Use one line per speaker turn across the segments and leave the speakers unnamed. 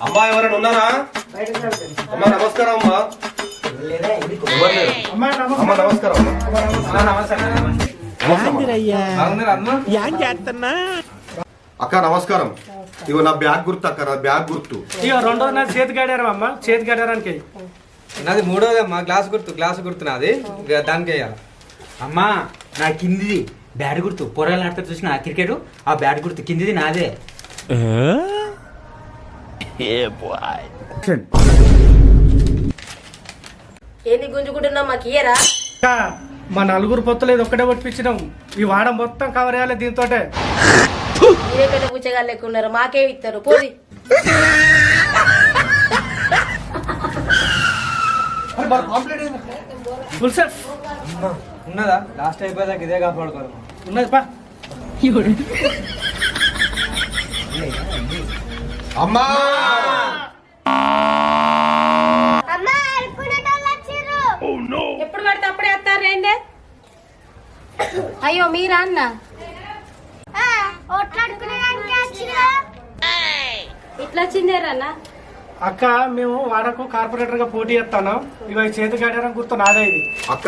అమ్మా ఎవరైనా ఉన్నారా? అమ్మా నమస్కారం అమ్మా. అమ్మా నమస్కారం. అక్క నమస్కారం. ఇగో నా బ్యాగ్ గుర్తు అక్క, నా బ్యాగ్ గుర్తు.
ఇగో రెండోది నాది చేతి గడియారం అమ్మ, చేతి గడియారానికి.
నాది మూడోది అమ్మా, గ్లాస్ గుర్తు నాది, దానికి వేయాలి.
అమ్మా నా కిందిది బ్యాట్ గుర్తు, పొరాలు ఆడితే చూసిన క్రికెట్, ఆ బ్యాట్ గుర్తు కిందిది నాదే.
ఏంది గుంజుకుంటున్నావు? మాకు ఇయ్యరా?
మా నలుగురు పొత్తులు ఇది ఒక్కటే కొట్టించినాం. ఈ వాడ మొత్తం కవర్ చేయాలి దీంతో.
మీరే పెద్ద పుచ్చగాళ్ళు లెక్క ఉన్నారు, మాకే ఇస్తారు పోది.
ఫుల్ సెట్
ఉన్నదా? లాస్ట్ అయిపోయాక ఇదే కాపాడుకోవాలి.
ఉన్నది పా.
అమ్మా
ఎప్పుడు పడితే అప్పుడే వస్తారు ఏంటే? అయ్యో మీరా అన్న? ఇట్లా వచ్చిందేరా అన్న?
అక్క మేము వాడకు కార్పొరేటర్ గా పోటీ చేస్తాను. ఇగో ఈ చేతి గడియారం గుర్తు నాదే ఇది.
అక్క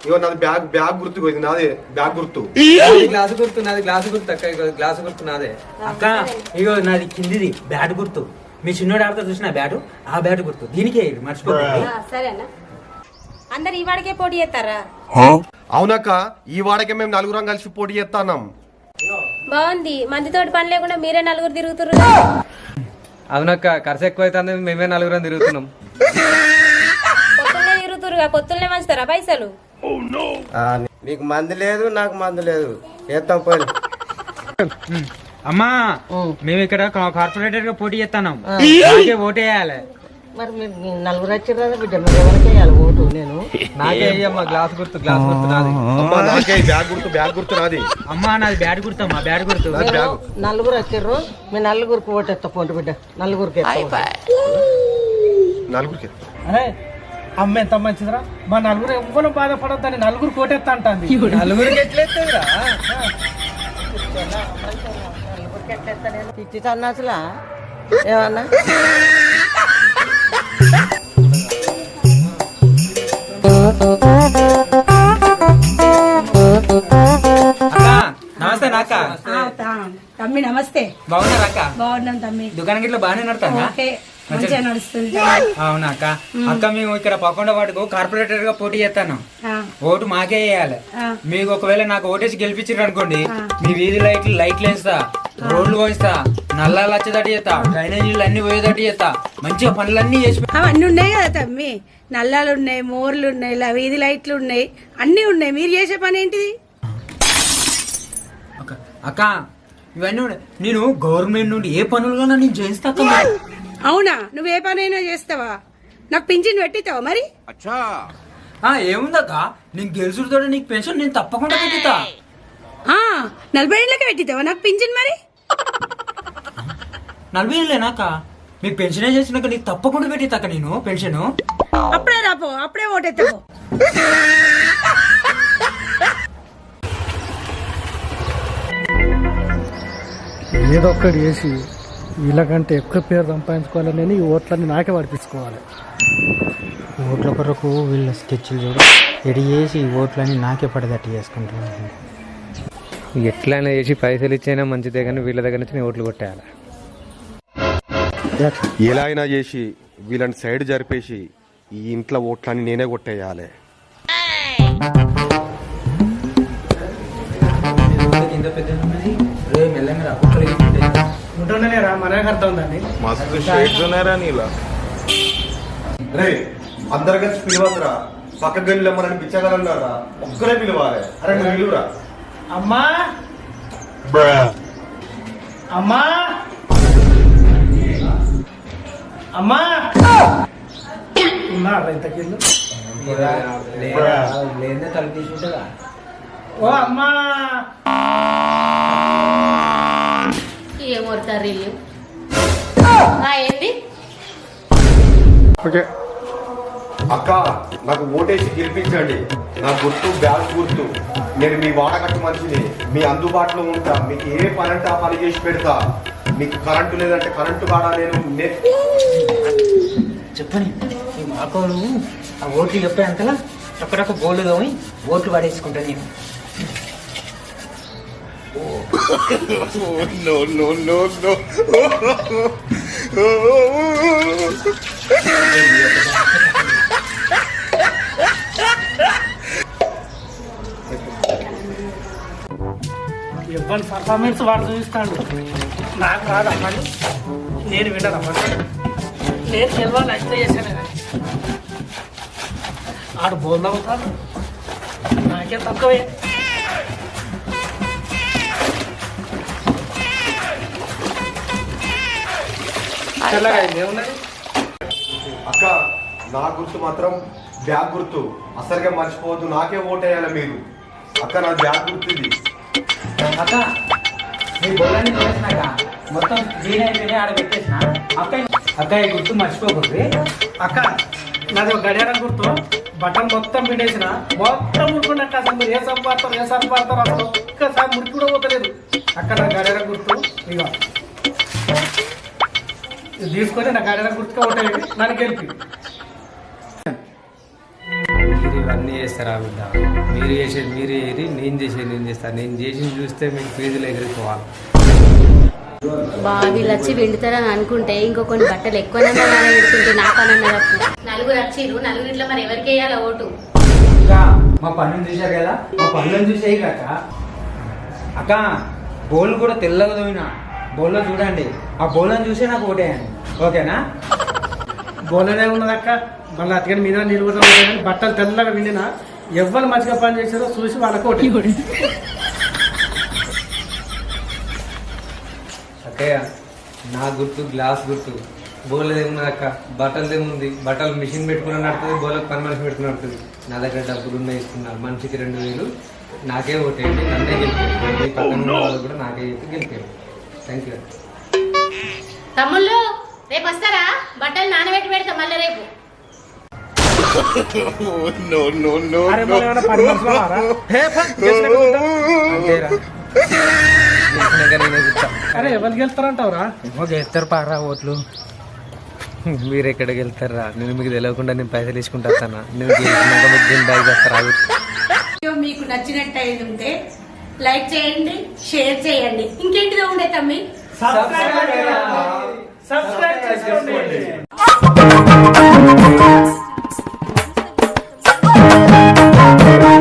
ఇగో నాది బ్యాగ్ గుర్తు, ఇది నాదే బ్యాగ్ గుర్తు.
గ్లాస్ గుర్తు నాది, గ్లాస్ గుర్తు అక్క, ఇగో గ్లాస్ గుర్తు నాదే.
అక్క ఇగో నాది కిందిది బ్యాట్ గుర్తు, మీ చిన్నోడు ఆడితే చూసిన బ్యాటు, ఆ బ్యాట్ గుర్తు దీనికే మర్చిపోతుంది.
సరే అన్న, అందరు ఈ వాడికే పోటీ చేస్తారా?
అవునక్క, ఈ వాడకే మేము నలుగురం కలిసి పోటీ చేస్తాం.
బాగుంది, మందితోటి పని లేకుండా మీరే నలుగురు తిరుగుతురు.
అవునక్క, ఖర్చు ఎక్కువ అవుతుంది, మేమే నలుగురం తిరుగుతున్నాం.
పొత్తులనే తిరుగుతురుగా, పొత్తులనే మంచుతారా పైసలు?
నీకు మంది లేదు, నాకు మంది లేదు, చేస్తాం పోయి.
అమ్మా మేము ఇక్కడ కార్పొరేటర్ గా పోటీ చేస్తున్నాం, ఓటేయాలి.
మరి మీరు నలుగురు వచ్చారు కదా బిడ్డ, మీరు ఎవరికి వేయాలి ఓటు? నేను
నాకే అయ్యమ్మా గ్లాస్ గుర్తు నాది.
అమ్మా నాకే బ్యాగ్ గుర్తు నాది.
అమ్మా నాది బ్యాట్ గుర్తు, అమ్మా బ్యాట్ గుర్తు.
నలుగురు వచ్చారు, మీ నలుగురికి ఓటు ఎత్తా పోండి బిడ్డ, నలుగురికి
నలుగురికి.
అరే అమ్మ ఎంత మంచిదిరా, మా నలుగురు ఎవ్వరు బాధపడద్దని నలుగురు కోటెత్తా అంటుంది.
నలుగురికి ఎట్లెత్తదిరా?
పిచ్చి సన్నాసులా ఏమన్నా?
నమస్తే నాక.
తమ్మి నమస్తే.
బాగున్నారా అక్క?
బాగున్నాం తమ్మి.
దుకాణం గిట్ల బాగానే నడుతుందా?
మంచిగా నడుస్తుంది.
అవునా అక్క? అక్క మేము ఇక్కడ పకొండ వాటికి కార్పొరేటర్ గా పోటీ చేస్తాను, ఓటు మాకే వేయాలి. మీకు ఒకవేళ నాకు ఓటేసి గెలిపించారు అనుకోండి, మీ వీధి లైట్లు వేస్తా, రోడ్లు పోయిస్తా, నల్లాలు వచ్చేదట్టు చేస్తా, డ్రైనేజీలు అన్ని పోయేదట్టు చేస్తా, మంచిగా పనులన్నీ చేసి.
అవన్నీ ఉన్నాయి కదా తమ్మి, నల్లాలు ఉన్నాయి, మోర్లు ఉన్నాయి, వీధి లైట్లు ఉన్నాయి, అన్ని ఉన్నాయి. మీరు చేసే పని ఏంటిది?
అక్క ఇవన్నీ నేను గవర్నమెంట్ నుండి ఏ పనులుగా నేను చేస్తా.
అవునా? నువ్వు ఏ పనైనా చేస్తావా? నాకు పింఛన్ పెట్టిస్తావా మరి?
ఏముందక్క, నేను గెలుచుతో నీకు పెన్షన్ నేను తప్పకుండా పెట్టిస్తా.
40 ఏళ్ళకే పెట్టిస్తావా నాకు పింఛన్ మరి?
40 ఏళ్ళేనాక మీకు పెన్షన్ చేసినాక నీకు తప్పకుండా పెట్టిస్తాక నేను పెన్షన్.
అప్పుడే రాపో, అప్పుడే ఓటెత్తావు.
ఏదో ఒక్కటి చేసి వీళ్ళకంటే ఎక్కువ పేరు సంపాదించుకోవాలని ఈ ఓట్లన్నీ నాకే పడిపించుకోవాలి.
ఓట్ల కొరకు వీళ్ళ స్కెచ్లు చూడు ఎడి చేసి ఓట్లని నాకే పడేటట్టు చేసుకుంటున్నాను.
ఎట్లయినా చేసి పైసలు ఇచ్చైనా మంచిదే, కానీ వీళ్ళ దగ్గర నుంచి ఓట్లు కొట్టేయాలి.
ఎలా అయినా చేసి వీళ్ళని సైడ్ జరిపేసి ఈ ఇంట్లో ఓట్లని నేనే కొట్టేయాలి.
ఉంటుండలేరా, మనకు అర్థం ఉందండి.
రే అందరు కలిసి పిలవద్దురా, పక్క గల్లీలో మనని పిచ్చగలన్నారా, ఒక్కరే పిలవాలి. అరే నువ్వు పిలువురా.
అమ్మా అమ్మా అమ్మా ఉన్నారా ఇంతకిల్లు?
తలుపు తీసుకుంటుందా?
ఓ అమ్మా
ఏం కొడతారు వీళ్ళు? ఏంది?
అక్క నాకు ఓటేసి గెలిపించండి, నా గుర్తు బ్యాగ్ గుర్తు. నేను మీ వాడకట్టు మనిషిని, మీ అందుబాటులో ఉంటా, మీకు ఏ పని అంటే ఆ పని చేసి పెడతా. నీకు కరెంటు లేదంటే కరెంటు వాడా
చెప్పని ఈ మాకోడు ఆ ఓట్లు చెప్పే అంతలా అక్కడొక్క బోర్డు తోమి ఓట్లు పడేసుకుంటా నేను.
ఎవరి పర్ఫార్మెన్స్ వాడు చూపిస్తాడు. నాకు రాదమ్మని నేను వినదమ్మని నేను గెలవాలి అయితే చేశాను. ఆడు బోల్ అవుతాడు, నాకే తక్కువే. ఏమున్నది
అక్క నా గుర్తు మాత్రం బ్యాగ్ గుర్తు, అసలుగా మర్చిపోవద్దు. నాకే ఓటేయాలి మీరు. అక్క నా బ్యాగ్ గుర్తు ఇది.
అక్క నీ బోర్లన్నీ చేసినాక మొత్తం క్లీన్ అయిపోయినాయి, ఆడ పెట్టేసిన. అక్క ఈ గుర్తు మర్చిపోకూడదు.
అక్క నాది ఒక గడియారం గుర్తు, బట్టలు మొత్తం పిండేసిన మొత్తం మురుకున్నట్టు. అసలు మీరు ఏ సంపాడతారు అసలు ఒక్కసారి మురికి కూడా పోతలేదు. అక్క నా గడియారం గుర్తు ఇక ఇది తీసుకొని నా గడియారం గుర్తుగా ఉంటాయి, నన్ను గెలిపి.
మీరు ఇవన్నీ చేస్తారా బిడ్డ? మీరు చేసేది మీరు ఏది, నేను చేసేది నేను చేస్తాను. నేను చేసింది చూస్తే మీకు ఫీజులు ఎగిరిపోవాలి.
వీళ్ళు వచ్చి విండుతారని అనుకుంటే ఇంకో కొన్ని బట్టలు ఎక్కువనన్నా పెట్టుకుంటే నా పని అన్నదప్పుడు. నలుగురు వచ్చిర్రు, నలుగురిట్లో మరి ఎవరికి వేయాలి ఓటు?
ఇంకా మా పనులను చూశారు కదా, మా పనులను చూసేయి కాక అక్క బోల్ కూడా తెల్లగా తోమినా. బోల్లో చూడండి, ఆ బోలను చూసే నాకు ఓటేయండి, ఓకేనా?
బోలనే ఉన్నది అక్క. మళ్ళీ అతని మీద నీళ్ళు కూడా ఉంటాయి, కానీ బట్టలు తెల్లగా విండినా ఎవరు మంచిగా పని చేసారో చూసి వాళ్ళకి ఒకటి.
అక్కయ్య నా గుర్తు గ్లాస్ గుర్తు, బోలది ఏమున్నది అక్క? బట్టలు ఏముంది? బట్టలు మిషన్ పెట్టుకుని నడుతుంది, బోలకు పని మనిషి పెట్టుకుని నడుతుంది. నా దగ్గర డబ్బులు ఉన్నాయి, ఇస్తున్నారు. మనిషికి 2000 నాకే ఓటేయండి, నన్నే గెలిపేయండి. మీ పక్కన ఉన్న వాళ్ళు కూడా నాకే చెప్పి గెలిపేయండి. Thank you.
తమ్ముళ్ళు రేపు వస్తారా? బట్టలు నానబెట్టి పెడతా మళ్ళీ రేపు.
అరే మరి ఏమైనా పని మనుషులా మారా?
అంతేరా? గెలిచినాక నేనే చెప్తా.
అరే ఎవరికి వెళ్తారంటావురా?
ఏమో చేస్తారు పారా ఓట్లు.
మీరు ఎక్కడికి వెళ్తారా? నేను మీకు తెలియకుండా నేను పైసలు తీసుకుంటాను. నేను గెలిచినాక మీకు దీన్ని బ్యాగ్ చేస్తారా?
వీడియో మీకు నచ్చినట్టు అయింది ఉంటే లైక్ చేయండి, షేర్ చేయండి. ఇంకేంటిదో ఉండే తమ్మి
సబ్స్క్రైబ్ చేసుకోండి.